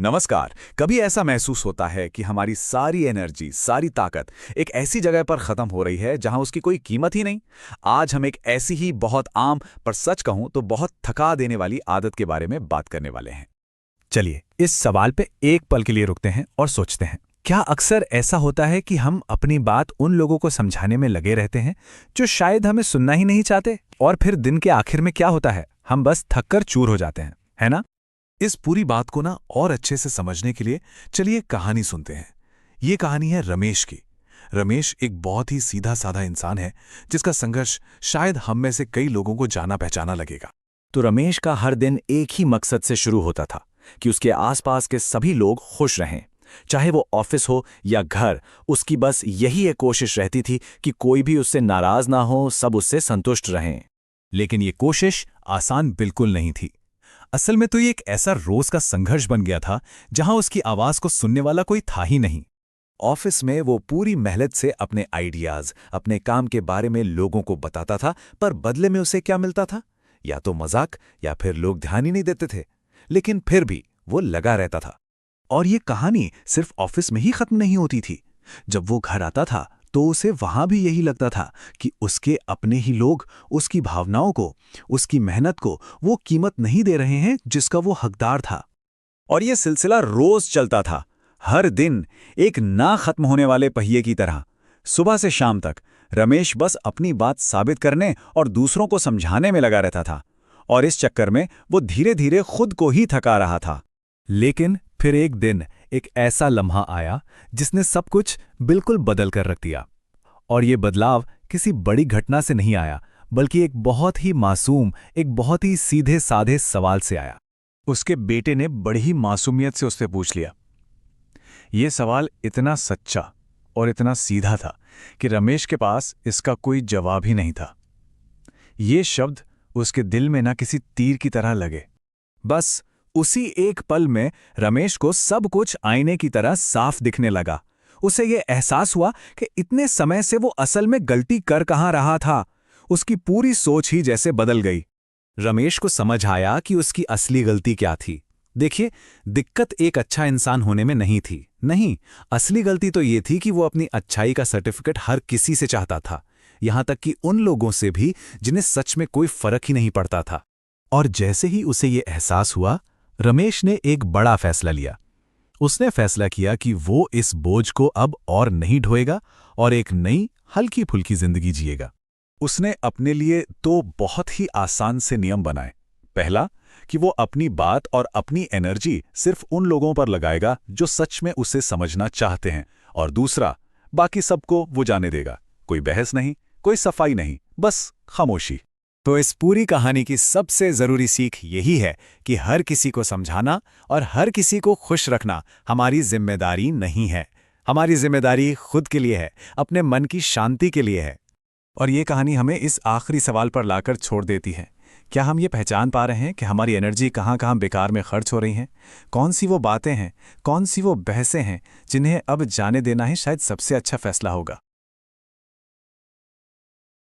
नमस्कार। कभी ऐसा महसूस होता है कि हमारी सारी एनर्जी, सारी ताकत एक ऐसी जगह पर खत्म हो रही है जहां उसकी कोई कीमत ही नहीं। आज हम एक ऐसी ही बहुत आम पर सच कहूं तो बहुत थका देने वाली आदत के बारे में बात करने वाले हैं। चलिए इस सवाल पे एक पल के लिए रुकते हैं और सोचते हैं, क्या अक्सर ऐसा होता है कि हम अपनी बात उन लोगों को समझाने में लगे रहते हैं जो शायद हमें सुनना ही नहीं चाहते, और फिर दिन के आखिर में क्या होता है, हम बस थककर चूर हो जाते हैं, है ना? इस पूरी बात को ना और अच्छे से समझने के लिए चलिए कहानी सुनते हैं। ये कहानी है रमेश की। रमेश एक बहुत ही सीधा साधा इंसान है जिसका संघर्ष शायद हम में से कई लोगों को जाना पहचाना लगेगा। तो रमेश का हर दिन एक ही मकसद से शुरू होता था कि उसके आसपास के सभी लोग खुश रहें। चाहे वो ऑफिस हो या घर, उसकी बस यही एक कोशिश रहती थी कि कोई भी उससे नाराज ना हो, सब उससे संतुष्ट रहें। लेकिन ये कोशिश आसान बिल्कुल नहीं थी। असल में तो ये एक ऐसा रोज का संघर्ष बन गया था जहां उसकी आवाज को सुनने वाला कोई था ही नहीं। ऑफिस में वो पूरी मेहनत से अपने आइडियाज, अपने काम के बारे में लोगों को बताता था, पर बदले में उसे क्या मिलता था? या तो मजाक, या फिर लोग ध्यान ही नहीं देते थे। लेकिन फिर भी वो लगा रहता था। और ये कहानी सिर्फ ऑफिस में ही खत्म नहीं होती थी। जब वो घर आता था तो उसे वहां भी यही लगता था कि उसके अपने ही लोग उसकी भावनाओं को, उसकी मेहनत को वो कीमत नहीं दे रहे हैं जिसका वो हकदार था। और ये सिलसिला रोज चलता था, हर दिन एक ना खत्म होने वाले पहिए की तरह। सुबह से शाम तक रमेश बस अपनी बात साबित करने और दूसरों को समझाने में लगा रहता था, और इस चक्कर में वो धीरे धीरे खुद को ही थका रहा था। लेकिन फिर एक दिन एक ऐसा लम्हा आया जिसने सब कुछ बिल्कुल बदल कर रख दिया। और ये बदलाव किसी बड़ी घटना से नहीं आया, बल्कि एक बहुत ही मासूम, एक बहुत ही सीधे साधे सवाल से आया। उसके बेटे ने बड़ी ही मासूमियत से उससे पूछ लिया। ये सवाल इतना सच्चा और इतना सीधा था कि रमेश के पास इसका कोई जवाब ही नहीं था। ये शब्द उसके दिल में ना किसी तीर की तरह लगे। बस उसी एक पल में रमेश को सब कुछ आईने की तरह साफ दिखने लगा। उसे ये एहसास हुआ कि इतने समय से वो असल में गलती कर कहाँ रहा था। उसकी पूरी सोच ही जैसे बदल गई। रमेश को समझ आया कि उसकी असली गलती क्या थी। देखिए, दिक्कत एक अच्छा इंसान होने में नहीं थी। नहीं, असली गलती तो ये थी कि वो अपनी अच्छाई का सर्टिफिकेट हर किसी से चाहता था, यहां तक कि उन लोगों से भी जिन्हें सच में कोई फर्क ही नहीं पड़ता था। और जैसे ही उसे ये एहसास हुआ, रमेश ने एक बड़ा फैसला लिया। उसने फैसला किया कि वो इस बोझ को अब और नहीं ढोएगा और एक नई हल्की फुल्की जिंदगी जिएगा। उसने अपने लिए दो बहुत ही आसान से नियम बनाए। पहला, कि वो अपनी बात और अपनी एनर्जी सिर्फ उन लोगों पर लगाएगा जो सच में उसे समझना चाहते हैं, और दूसरा, बाकी सबको वो जाने देगा। कोई बहस नहीं, कोई सफाई नहीं, बस खामोशी। तो इस पूरी कहानी की सबसे जरूरी सीख यही है कि हर किसी को समझाना और हर किसी को खुश रखना हमारी जिम्मेदारी नहीं है। हमारी जिम्मेदारी खुद के लिए है, अपने मन की शांति के लिए है। और ये कहानी हमें इस आखिरी सवाल पर लाकर छोड़ देती है, क्या हम ये पहचान पा रहे हैं कि हमारी एनर्जी कहाँ कहाँ बेकार में खर्च हो रही हैं? कौन सी वो बातें हैं, कौन सी वो बहसें हैं जिन्हें अब जाने देना ही शायद सबसे अच्छा फैसला होगा।